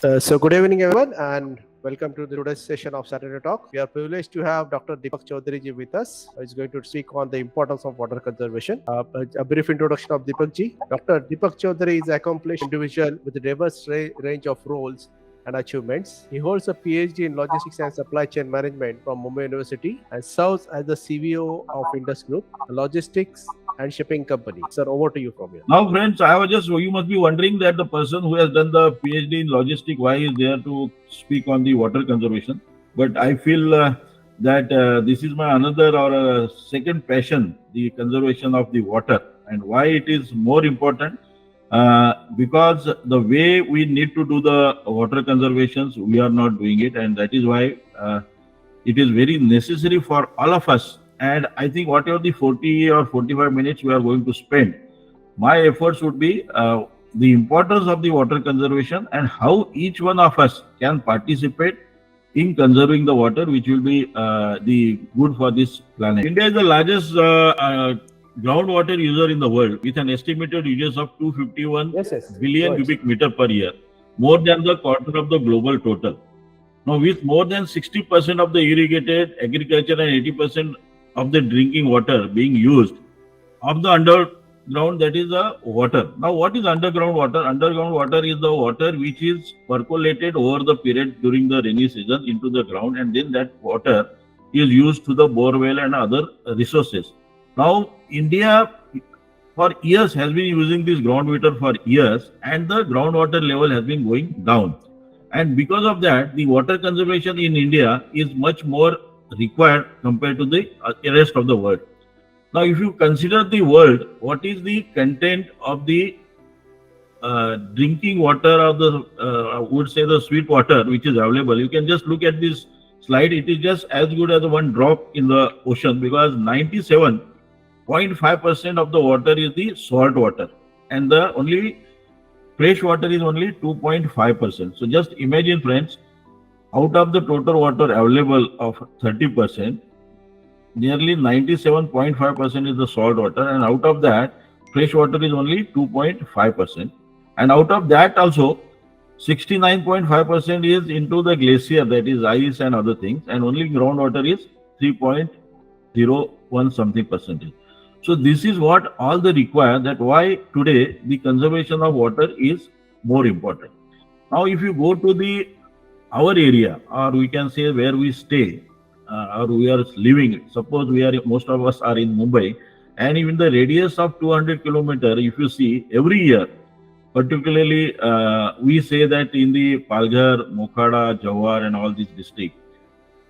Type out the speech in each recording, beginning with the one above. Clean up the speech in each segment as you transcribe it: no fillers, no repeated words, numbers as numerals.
So good evening, everyone, and welcome to today's session of Saturday Talk. We are privileged to have Dr. Deepak Chaudhari ji with us, who is going to speak on the importance of water conservation. A brief introduction of Deepak ji. Dr. Deepak Chaudhari is an accomplished individual with a diverse range of roles and achievements. He holds a PhD in logistics and supply chain management from Mumbai University and serves as the CVO of Indus Group, a logistics and shipping company. Sir, over to you from here. Now, friends, you must be wondering that the person who has done the PhD in logistics, why is there to speak on the water conservation? But I feel that this is my another or second passion, the conservation of the water, and why it is more important. Because the way we need to do the water conservations, we are not doing it, and that is why it is very necessary for all of us. And I think whatever the 40 or 45 minutes we are going to spend, my efforts would be the importance of the water conservation and how each one of us can participate in conserving the water, which will be the good for this planet. India is the largest groundwater user in the world, with an estimated usage of 251 billion cubic meter per year, more than the quarter of the global total. Now, with more than 60% of the irrigated agriculture and 80% of the drinking water being used of the underground, that is the water. Now, what is underground water? Underground water is the water which is percolated over the period during the rainy season into the ground, and then that water is used to the borewell and other resources. Now, India for years has been using this groundwater for years, and the groundwater level has been going down. And because of that, the water conservation in India is much more required compared to the rest of the world. Now, if you consider the world, what is the content of the drinking water of the, I would say the sweet water which is available, you can just look at this slide. It is just as good as one drop in the ocean, because 97.5% of the water is the salt water, and the only fresh water is only 2.5%. So just imagine, friends, out of the total water available of 30%, nearly 97.5% is the salt water, and out of that, fresh water is only 2.5%. And out of that also, 69.5% is into the glacier, that is ice and other things, and only groundwater is 3.01 something percentage. So this is what all the require, that why today the conservation of water is more important. Now, if you go to our area, or we can say where we stay, or we are living, suppose most of us are in Mumbai, and even the radius of 200 kilometers, if you see every year, particularly we say that in the Palghar, Mokhada, Jawar and all these districts,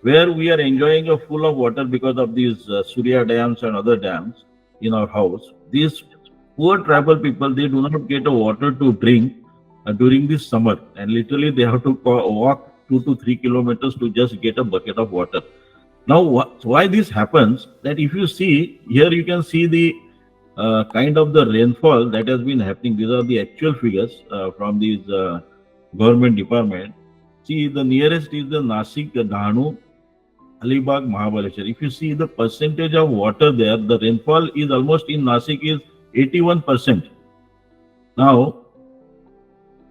where we are enjoying a full of water because of these Surya dams and other dams in our house, these poor tribal people, they do not get a water to drink during this summer, and literally they have to walk 2 to 3 kilometers to just get a bucket of water. Now, why this happens, that if you see here, you can see the kind of the rainfall that has been happening. These are the actual figures from these government department. See, the nearest is the Nasik, Dahanu, Alibag, Mahabaleshwar. If you see the percentage of water there, the rainfall is almost in Nasik is 81%. Now,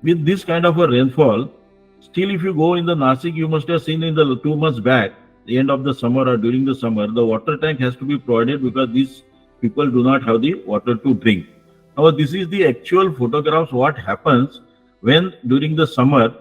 with this kind of a rainfall, still if you go in the Nasik, you must have seen in the 2 months back, the end of the summer or during the summer, the water tank has to be provided because these people do not have the water to drink. Now, this is the actual photographs what happens when during the summer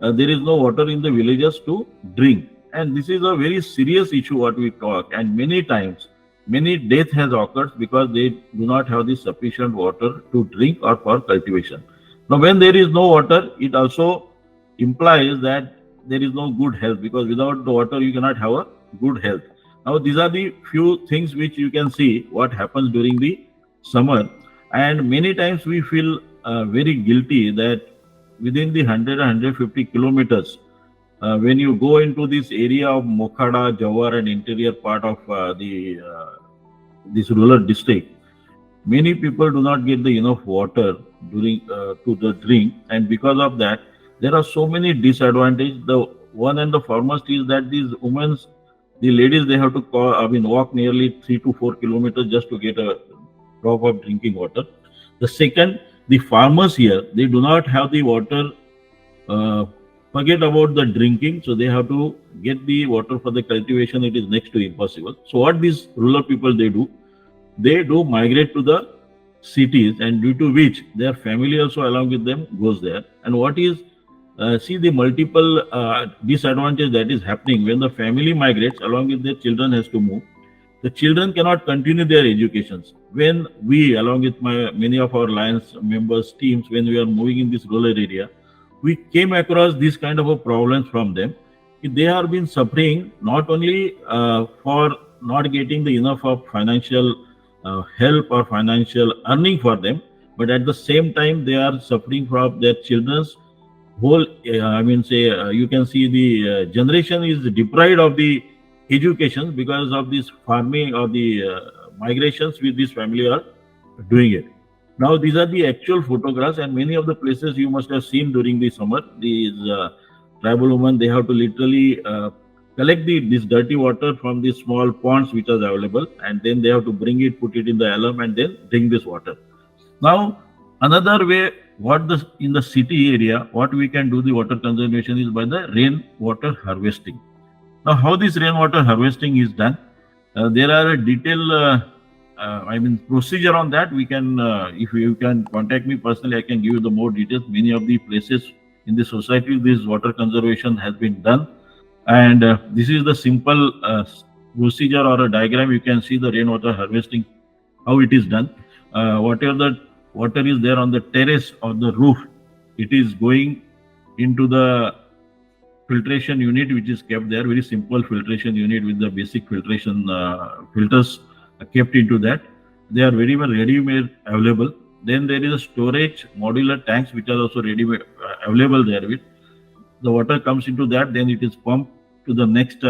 there is no water in the villages to drink. And this is a very serious issue what we talk, and many times many death has occurred because they do not have the sufficient water to drink or for cultivation. Now, when there is no water, it also implies that there is no good health, because without the water you cannot have a good health. Now, these are the few things which you can see what happens during the summer, and many times we feel very guilty that within the 100 150 kilometers, when you go into this area of Mokhada, Jawar and interior part of this rural district, many people do not get the enough water during to the drink, and because of that, there are so many disadvantages. The one and the foremost is that these women, the ladies, they have to walk nearly 3 to 4 kilometers just to get a drop of drinking water. The second, the farmers here, they do not have the water forget about the drinking. So they have to get the water for the cultivation. It is next to impossible. So what these rural people they do migrate to the cities, and due to which their family also along with them goes there. And what is see the multiple disadvantage that is happening when the family migrates along with their children has to move. The children cannot continue their educations. When we, along with many of our Lions members, teams, when we are moving in this rural area, we came across this kind of a problems from them. They have been suffering not only for not getting the enough of financial help or financial earning for them, but at the same time they are suffering from their children's whole. You can see the generation is deprived of the education because of this farming or the migrations with this family are doing it. Now these are the actual photographs, and many of the places you must have seen during the summer. These tribal women, they have to literally collect this dirty water from the small ponds which are available, and then they have to bring it, put it in the alum, and then drink this water. Now another way, in the city area, what we can do the water conservation is by the rainwater harvesting. Now, how this rainwater harvesting is done? There are a detailed, procedure on that. We can, if you can contact me personally, I can give you the more details. Many of the places in the society, this water conservation has been done, and this is the simple procedure or a diagram. You can see the rainwater harvesting, how it is done. Whatever the water is there on the terrace or the roof, it is going into the filtration unit which is kept there, very simple filtration unit with the basic filtration filters kept into that. They are very well ready-made available. Then there is a storage modular tanks which are also ready-made available there. With the water comes into that, then it is pumped to the next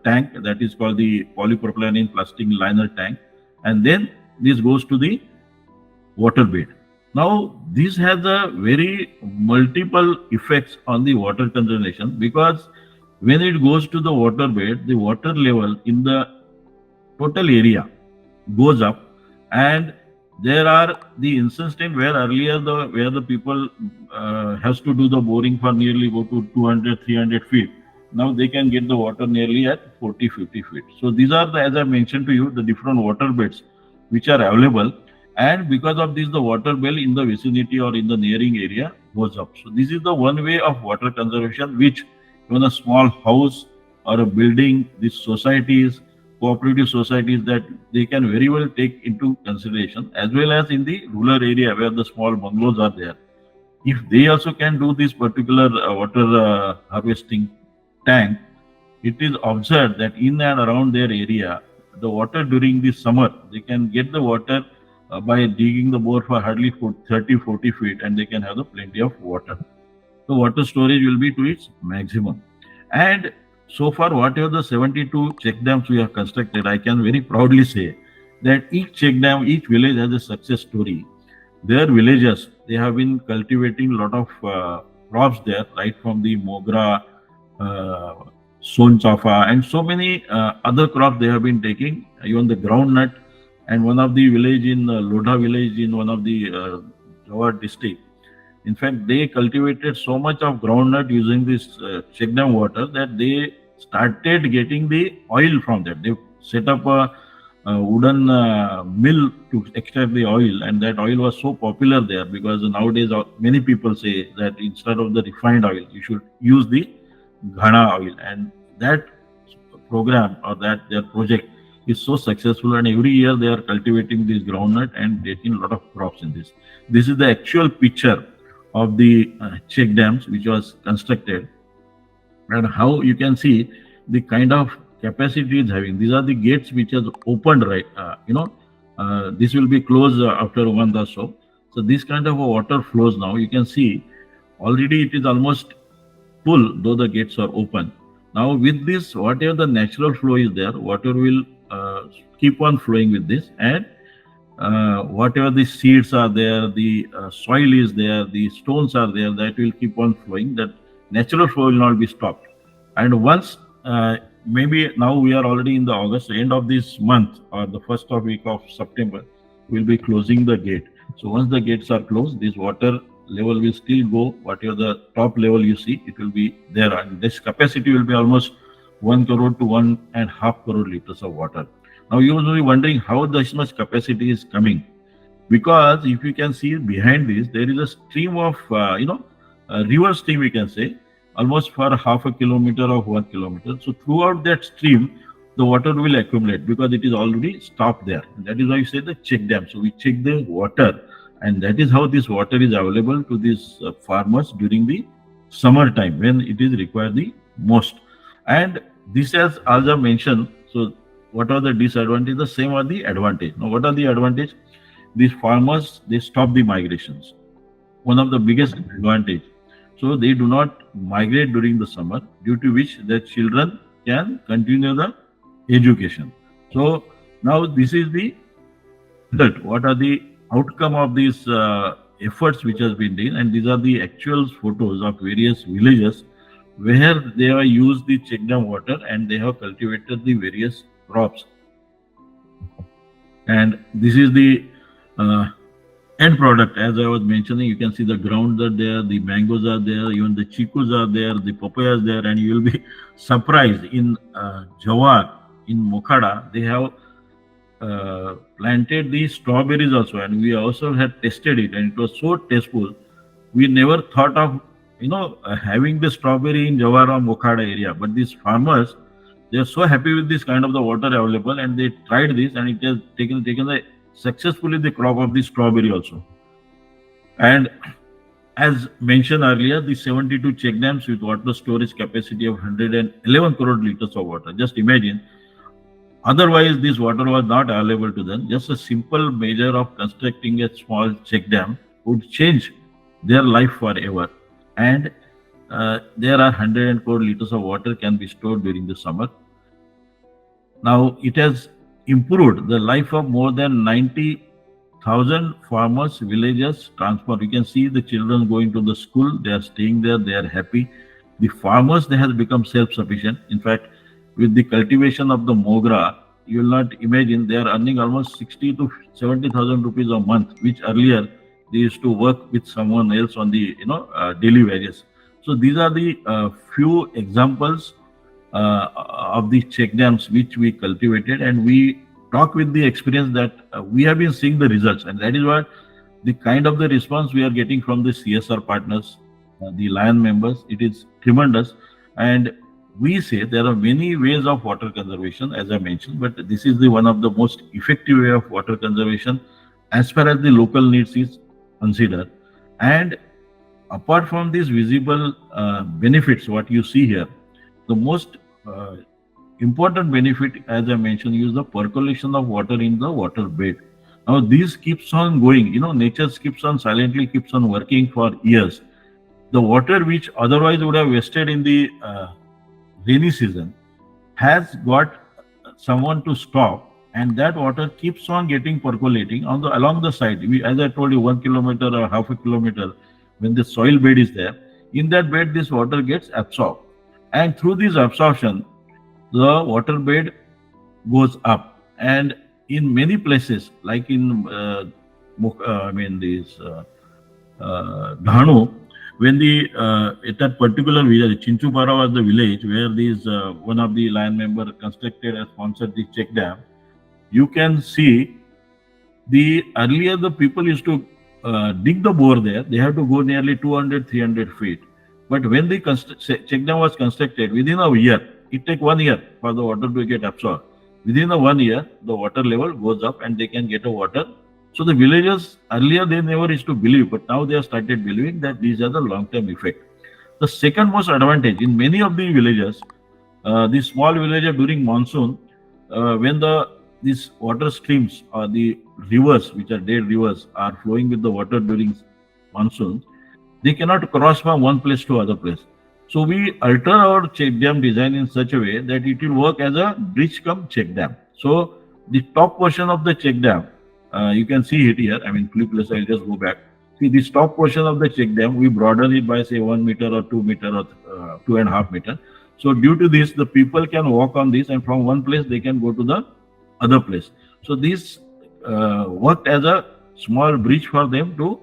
tank, that is called the polypropylene plastic liner tank, and then this goes to the water bed. Now, this has a very multiple effects on the water conservation, because when it goes to the water bed, the water level in the total area goes up, and there are the instances where earlier where the people has to do the boring for nearly go to 200, 300 feet. Now they can get the water nearly at 40, 50 feet. So these are the, as I mentioned to you, the different water beds which are available. And because of this, the water bill in the vicinity or in the nearing area goes up. So this is the one way of water conservation, which even a small house or a building, these societies, cooperative societies, that they can very well take into consideration, as well as in the rural area where the small bungalows are there. If they also can do this particular water harvesting tank, it is observed that in and around their area, the water during the summer, they can get the water by digging the bore for hardly 30, 40 feet, and they can have the plenty of water. The water storage will be to its maximum. And so far, whatever the 72 check dams we have constructed, I can very proudly say that each check dam, each village has a success story. Their villagers, they have been cultivating a lot of crops there, right from the mogra, son chafa, and so many other crops they have been taking, even the groundnut. And one of the village in Lodha village in one of the Jawar district, in fact, they cultivated so much of groundnut using this check dam water that they started getting the oil from that. They set up a wooden mill to extract the oil, and that oil was so popular there, because nowadays many people say that instead of the refined oil, you should use the ghana oil. And that program or that their project is so successful, and every year they are cultivating this groundnut and getting a lot of crops in this. This is the actual picture of the check dams which was constructed, and how you can see the kind of capacity it's having. These are the gates which has opened, right? This will be closed after a month or so. So this kind of a water flows now. You can see already it is almost full, though the gates are open. Now with this, whatever the natural flow is there, water will keep on flowing with this, and whatever the seeds are there, the soil is there, the stones are there, that will keep on flowing. That natural flow will not be stopped. And once, maybe now we are already in the August, end of this month or the first week of September, we'll be closing the gate. So once the gates are closed, this water level will still go, whatever the top level you see, it will be there. And this capacity will be almost 1 crore to 1.5 crore liters of water. Now you will be wondering how this much capacity is coming. Because if you can see behind this, there is a stream of, a river stream, we can say, almost for half a kilometer or 1 kilometer. So throughout that stream, the water will accumulate because it is already stopped there. And that is why we say the check dam. So we check the water, and that is how this water is available to these farmers during the summer time when it is required the most. And this, as I mentioned, so what are the disadvantages? The same are the advantage. Now, what are the advantage? These farmers, they stop the migrations. One of the biggest advantage. So they do not migrate during the summer, due to which their children can continue the education. So now this is the result. What are the outcome of these efforts which has been done? And these are the actual photos of various villages where they have used the check dam water and they have cultivated the various crops. And this is the end product. As I was mentioning, you can see the grounds are there, the mangoes are there, even the chikus are there, the papayas there, and you will be surprised in Jawar, in Mokhada, they have planted the strawberries also, and we also had tested it, and it was so tasteful. We never thought of having the strawberry in Jawar or Mokhada area, but these farmers, they are so happy with this kind of the water available, and they tried this, and it has taken successfully the crop of the strawberry also. And as mentioned earlier, the 72 check dams with water storage capacity of 111 crore liters of water. Just imagine, otherwise this water was not available to them. Just a simple measure of constructing a small check dam would change their life forever. And there are 100 crore liters of water can be stored during the summer. Now it has improved the life of more than 90,000 farmers, villagers, transport. You can see the children going to the school, they are staying there, they are happy. The farmers, they have become self-sufficient. In fact, with the cultivation of the mogra, you will not imagine, they are earning almost 60 to 70,000 rupees a month, which earlier they used to work with someone else on the daily wages. So these are the few examples of the check dams which we cultivated, and we talk with the experience that we have been seeing the results, and that is what the kind of the response we are getting from the CSR partners, the Lion members. It is tremendous, and we say there are many ways of water conservation, as I mentioned, but this is the one of the most effective way of water conservation as far as the local needs is considered. And apart from these visible benefits, what you see here, the most important benefit, as I mentioned, is the percolation of water in the water bed. Now this keeps on going, nature keeps on silently keeps on working for years. The water which otherwise would have wasted in the rainy season has got someone to stop, and that water keeps on getting percolating on the along the side. As I told you, 1 kilometer or half a kilometer, when the soil bed is there, in that bed this water gets absorbed. And through this absorption, the water bed goes up. And in many places, like in Dhanu, when at that particular village, Chinchupara was the village where one of the Lion member constructed and sponsored the check dam. You can see earlier the people used to dig the bore there. They have to go nearly 200-300 feet. But when the check dam was constructed, within a year, it takes 1 year for the water to get absorbed. Within 1 year, the water level goes up and they can get a water. So the villagers, earlier they never used to believe, but now they have started believing that these are the long-term effect. The second most advantage in many of the villages, the small villages during monsoon, when these water streams or the rivers, which are dead rivers, are flowing with the water during monsoon, they cannot cross from one place to other place. So we alter our check dam design in such a way that it will work as a bridge cum check dam. So the top portion of the check dam, you can see it here. I mean, please, I'll just go back. See, this top portion of the check dam, we broaden it by say 1 meter or 2 meter or 2.5 meter. So due to this, the people can walk on this, and from one place they can go to the other place. So this worked as a small bridge for them to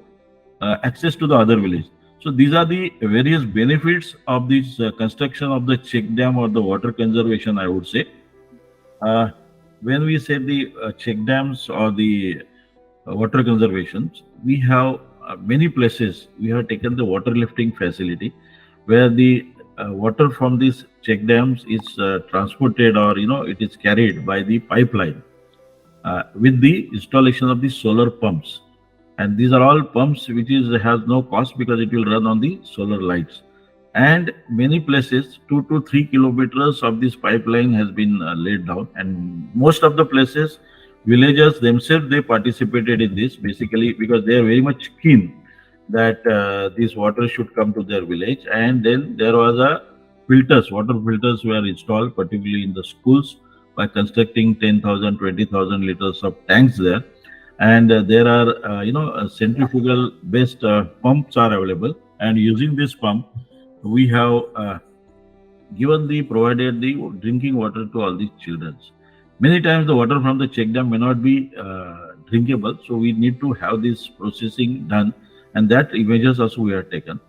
access to the other village. So these are the various benefits of this construction of the check dam or the water conservation, I would say. When we say the check dams or the water conservation, we have many places we have taken the water lifting facility where the water from these check dams is transported, or it is carried by the pipeline with the installation of the solar pumps. And these are all pumps which has no cost because it will run on the solar lights. And many places 2 to 3 kilometers of this pipeline has been laid down, and most of the places villagers themselves, they participated in this basically because they are very much keen that this water should come to their village. And then there was water filters were installed, particularly in the schools, by constructing 10,000, 20,000 liters of tanks there. And there are centrifugal based pumps are available, and using this pump we have provided the drinking water to all these children. Many times the water from the check dam may not be drinkable, so we need to have this processing done, and that images also we have taken.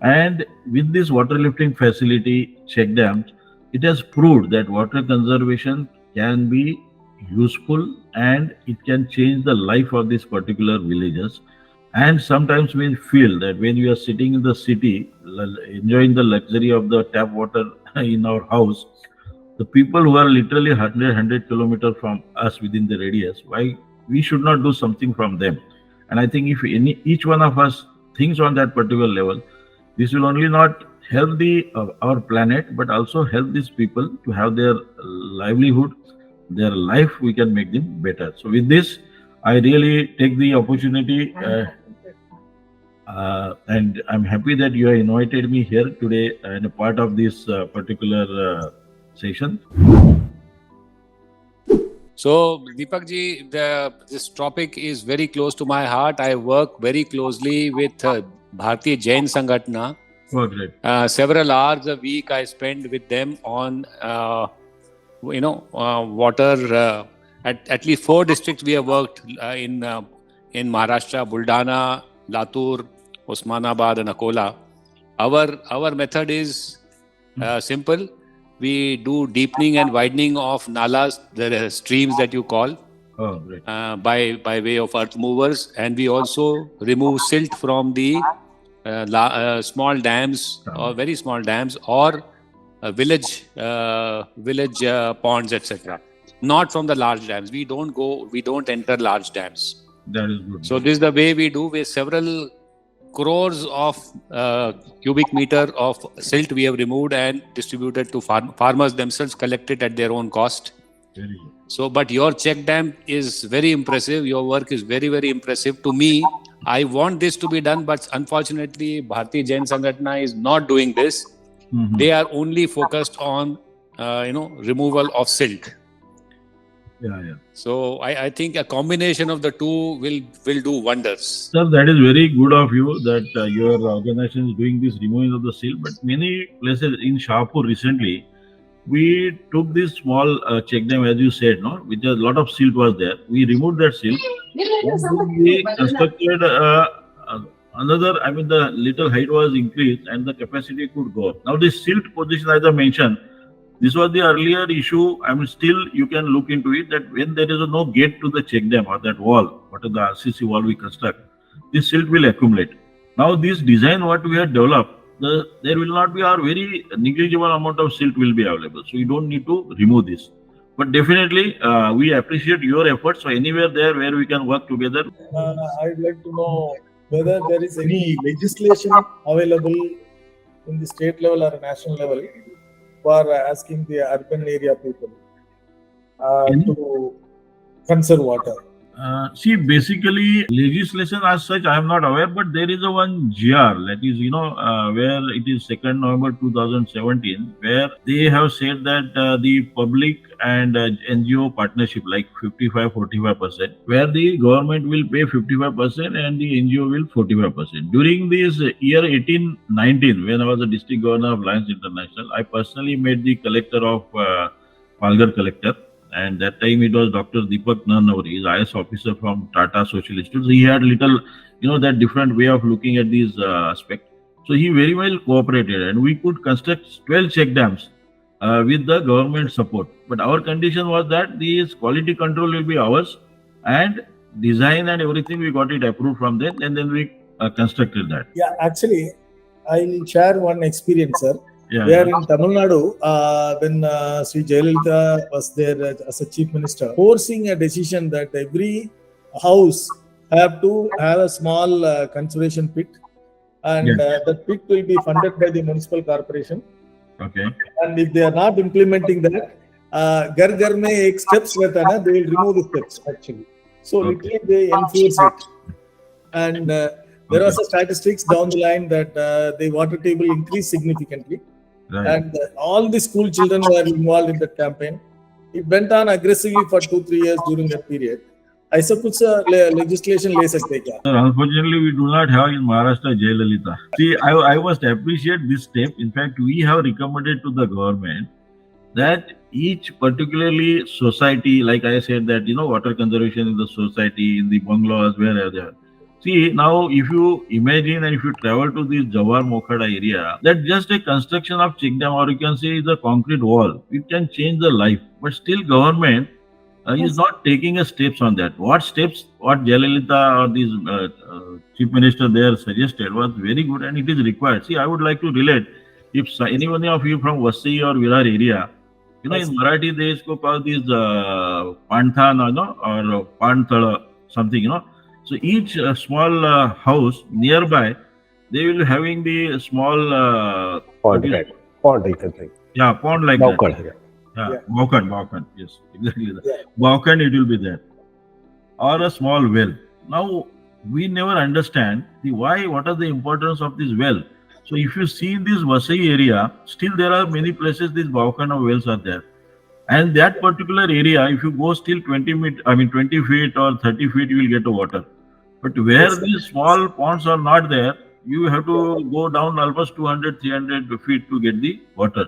And with this water lifting facility check dams, it has proved that water conservation can be useful and it can change the life of these particular villages. And sometimes we feel that when we are sitting in the city enjoying the luxury of the tap water in our house, the people who are literally 100 kilometers from us within the radius, why we should not do something from them? And I think if each one of us thinks on that particular level, this will only not help our planet, but also help these people to have their livelihood, their life. We can make them better. So with this, I really take the opportunity and I'm happy that you have invited me here today and a part of this particular session. So, Deepak ji, this topic is very close to my heart. I work very closely with Bharatiya Jain Sangatna. Oh, great. Several hours a week I spend with them on, water. At least 4 districts we have worked in Maharashtra: Buldana, Latur, Osmanabad, and Akola. Our method is simple. We do deepening and widening of nalas, the streams that you call, by way of earth movers, and we also remove silt from the small dams or very small dams or village ponds, etc. Not from the large dams. We don't enter large dams. That is good. So this is the way we do. With several crores of cubic meter of silt we have removed and distributed to farmers themselves, collected at their own cost. Very good. So, but your check dam is very impressive. Your work is very, very impressive to me. I want this to be done, but unfortunately, Bharatiya Jain Sangatna is not doing this. Mm-hmm. They are only focused on, removal of silt. Yeah. So I think a combination of the two will do wonders. Sir, that is very good of you that your organization is doing this removing of the silt. But many places in Shahpur recently, we took this small check dam, as you said, no, which a lot of silt was there. We removed that silt. We constructed another. I mean, the little height was increased and the capacity could go up. Now, this silt position, as I mentioned, this was the earlier issue. I mean, still you can look into it, that when there is no gate to the check dam or that wall, what is the RCC wall we construct, this silt will accumulate. Now, this design what we have developed, there will not be a very negligible amount of silt will be available. So you don't need to remove this. But definitely, we appreciate your efforts. So anywhere there where we can work together. I'd like to know whether there is any legislation available in the state level or national level for asking the urban area people to conserve water. See, basically, legislation as such, I am not aware, but there is a one GR, that is, where it is 2nd November 2017, where they have said that the public and NGO partnership, like 55-45%, where the government will pay 55% and the NGO will 45%. During this year 18-19, when I was the district governor of Lions International, I personally met the collector of Palghar collector. And that time it was Dr. Deepak Chaudhari, is IS officer from Tata Social Institute. He had little, that different way of looking at these aspects. So he very well cooperated, and we could construct 12 check dams with the government support. But our condition was that this quality control will be ours, and design and everything we got it approved from them, and then we constructed that. Yeah, actually, I'll share one experience, sir. Yeah, Where in Tamil Nadu, when Sri Jayalalitha was there as a chief minister, forcing a decision that every house have to have a small conservation pit, and that pit will be funded by the municipal corporation. Okay. And if they are not implementing that, Gar Gar Mein Ek steps with they will remove the steps actually. So literally they enforce it. And there are some statistics down the line that the water table increased significantly. Right. And all the school children were involved in that campaign. It went on aggressively for 2-3 years during that period. ऐसा कुछ legislation ले सकते क्या? Unfortunately, we do not have in Maharashtra Jayalalitha. See, I must appreciate this step. In fact, we have recommended to the government that each particularly society, like I said, that water conservation in the society, in the bungalows, wherever. See, now if you imagine and if you travel to this Jawar Mokhada area, that just a construction of check dam, or you can say is a concrete wall, it can change the life. But still government is not taking a steps on that. What Jayalalitha or this chief minister there suggested was very good, and it is required. See, I would like to relate, if anyone of you from Vasai or Virar area, in Marathi they call this Panthan or Panthala something, So each small house nearby, they will having the small pond, right? Pond, you can think. Yeah, pond like that. Yeah, Baukan, yes, exactly that. Yeah. Baukan, it will be there. Or a small well. Now, we never understand what are the importance of this well. So, if you see in this Vasai area, still there are many places these Baukan of wells are there. And that particular area, if you go still 20 feet or 30 feet, you will get water. But where these small ponds are not there, you have to go down almost 200, 300 feet to get the water.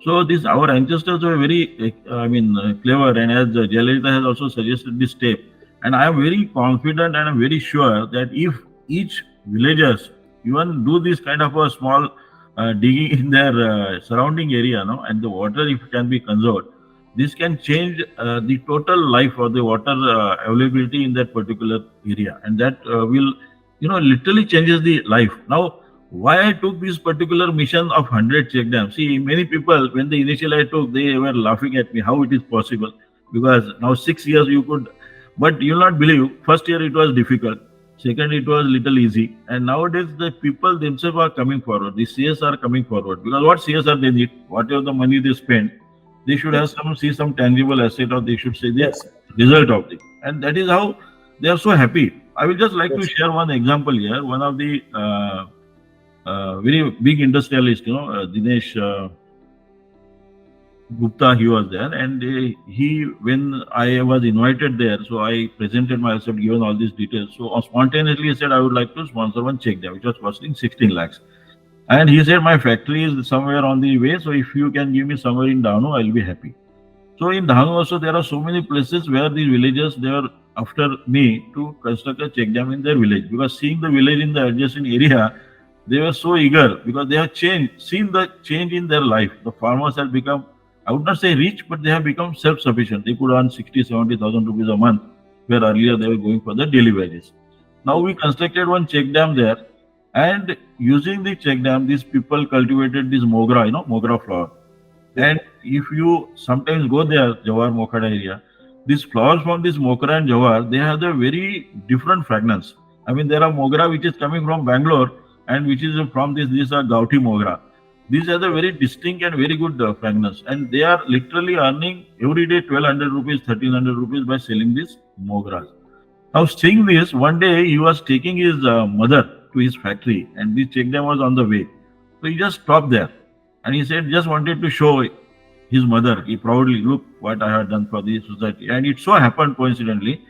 So our ancestors were very, clever, and as Jayalalitha has also suggested this step, and I am very confident and I am very sure that if each villagers even do this kind of a small digging in their surrounding area, and the water if it can be conserved, this can change the total life or the water availability in that particular area, and that will, literally changes the life. Now, why I took this particular mission of 100 check dams? See, many people, when the initial I took, they were laughing at me, how it is possible? Because now 6 years you could, but you'll not believe, first year it was difficult, second it was little easy, and nowadays the people themselves are coming forward, the CS are coming forward, because what CSR they need, whatever the money they spend, they should have some tangible asset, or they should see the result of it. And that is how they are so happy. I will just like to share one example here. One of the very big industrialist, Dinesh Gupta, he was there, and when I was invited there, so I presented myself, given all these details. So spontaneously he said, I would like to sponsor one check dam, which was costing 16 lakhs. And he said, my factory is somewhere on the way, so if you can give me somewhere in Dahanu, I'll be happy. So in Dahanu also, there are so many places where these villagers, they were after me to construct a check dam in their village, because seeing the village in the adjacent area, they were so eager, because they have seen the change in their life. The farmers have become, I would not say rich, but they have become self-sufficient. They could earn 60,000-70,000 rupees a month, where earlier they were going for the daily wages. Now we constructed one check dam there, and using the check dam, these people cultivated this mogra, mogra flower. And if you sometimes go there, Jawar Mokhada area, these flowers from this mogra and jawar, they have a very different fragrance. There are mogra which is coming from Bangalore, and which is from these are Gauti mogra. These are the very distinct and very good fragrance, and they are literally earning every day 1,200 rupees, 1,300 rupees by selling these mogras. Now, seeing this, one day he was taking his mother to his factory, and this check dam was on the way. So he just stopped there, and he said, just wanted to show his mother, he proudly, look what I have done for the society. And it so happened coincidentally,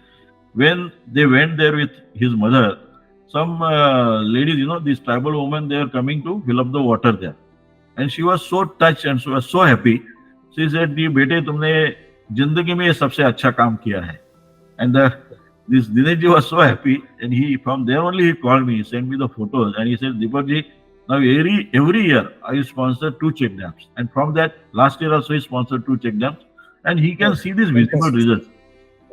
when they went there with his mother, some ladies, these tribal women, they are coming to fill up the water there. And she was so touched and she was so happy. She said, "Bete, tumne zindagi mein sabse acha kaam kiya hai." And the this Dineshji was so happy, and from there only he called me, he sent me the photos, and he said, Deepakji, now every year I sponsor 2 check dams, and from that last year also he sponsored 2 check dams, and he can see these visible results.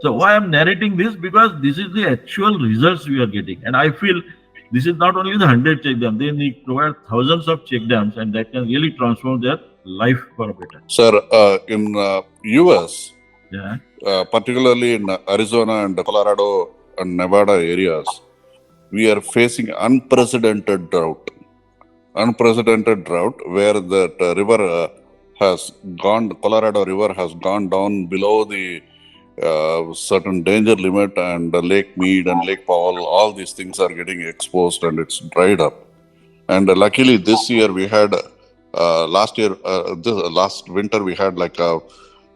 So why I'm narrating this? Because this is the actual results we are getting, and I feel this is not only the 100 check dams; they need provide thousands of check dams, and that can really transform their life for a better. Sir, in US, Yeah. particularly in Arizona and Colorado and Nevada areas, we are facing unprecedented drought. Unprecedented drought where the river has gone, the Colorado River has gone down below the certain danger limit, and Lake Mead and Lake Powell, all these things are getting exposed and it's dried up. And luckily this year we had, last winter we had like a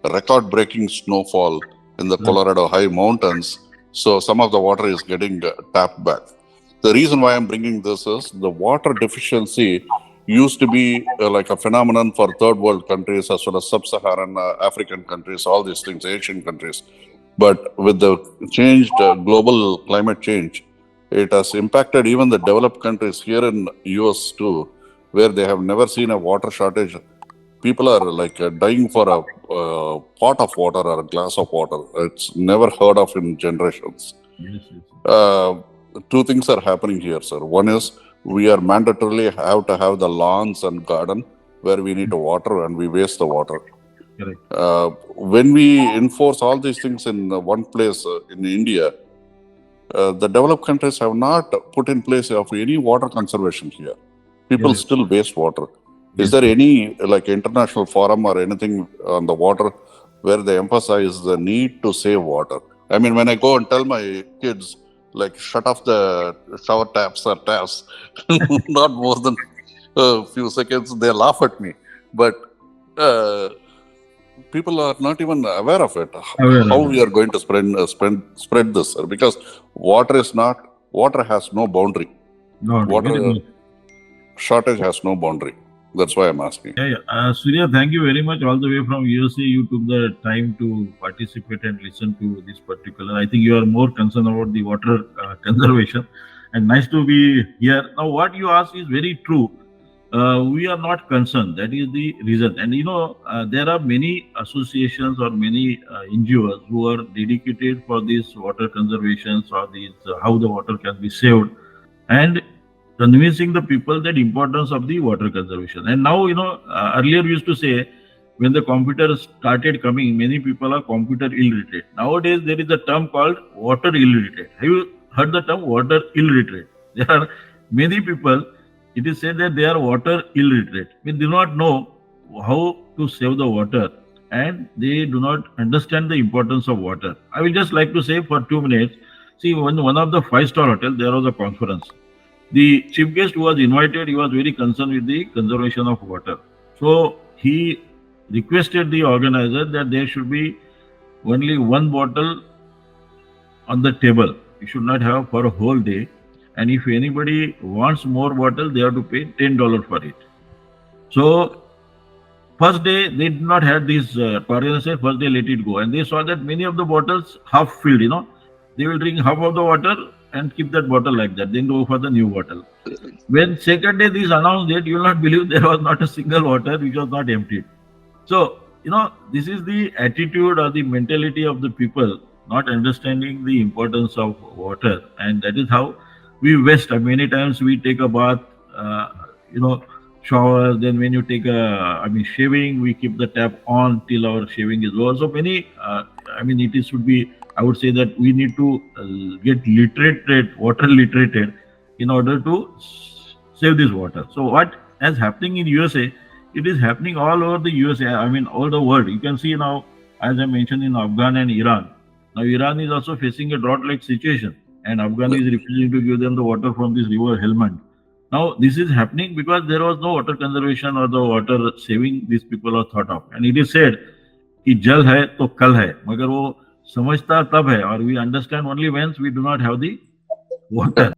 record-breaking snowfall in the Colorado high mountains. So some of the water is getting tapped back. The reason why I'm bringing this is the water deficiency used to be like a phenomenon for third world countries as well as sub-Saharan African countries, all these things, Asian countries. But with the changed global climate change, it has impacted even the developed countries here in US too, where they have never seen a water shortage. People are like dying for a pot of water or a glass of water. It's never heard of in generations. Two things are happening here, sir. One is we are mandatorily have to have the lawns and garden where we need to water and we waste the water. Correct. When we enforce all these things in one place in India, the developed countries have not put in place of any water conservation here. People still waste water. Is there any like international forum or anything on the water where they emphasize the need to save water? I mean, when I go and tell my kids, like, shut off the shower taps or taps, not more than a few seconds, they laugh at me. But people are not even aware of it. How we are going to spread this, sir? Because water has no boundary. Water shortage has no boundary. That's why I'm asking. Surya, thank you very much. All the way from USA, you took the time to participate and listen to this particular. I think you are more concerned about the water conservation, and nice to be here. Now, what you asked is very true. We are not concerned. That is the reason. And there are many associations or many NGOs who are dedicated for this water conservation or these how the water can be saved, and convincing the people that importance of the water conservation. And now, earlier we used to say when the computers started coming, many people are computer illiterate. Nowadays, there is a term called water illiterate. Have you heard the term water illiterate? There are many people, it is said that they are water illiterate. They do not know how to save the water and they do not understand the importance of water. I will just like to say for 2 minutes, see, when one of the 5-star hotels, there was a conference. The chief guest who was invited, he was very concerned with the conservation of water. So he requested the organizer that there should be only one bottle on the table. You should not have for a whole day. And if anybody wants more bottle, they have to pay $10 for it. So first day, they did not have this, organizer first day let it go. And they saw that many of the bottles half filled, They will drink half of the water and keep that bottle like that, then go for the new bottle. When second day this announced that, you will not believe there was not a single water which was not emptied. So, this is the attitude or the mentality of the people, not understanding the importance of water. And that is how we waste. Many times we take a bath, shower, then when you take shaving, we keep the tap on till our shaving is over. So many, it should be, I would say that we need to get water literated in order to save this water. So what is happening in USA, it is happening all over the USA, all the world. You can see now, as I mentioned, in Afghan and Iran. Now Iran is also facing a drought-like situation, and Afghan is refusing to give them the water from this river Helmand. Now this is happening because there was no water conservation or the water saving these people are thought of. And it is said, कि जल है तो कल है, मगर वो समझता तब है, और we understand only when we do not have the water.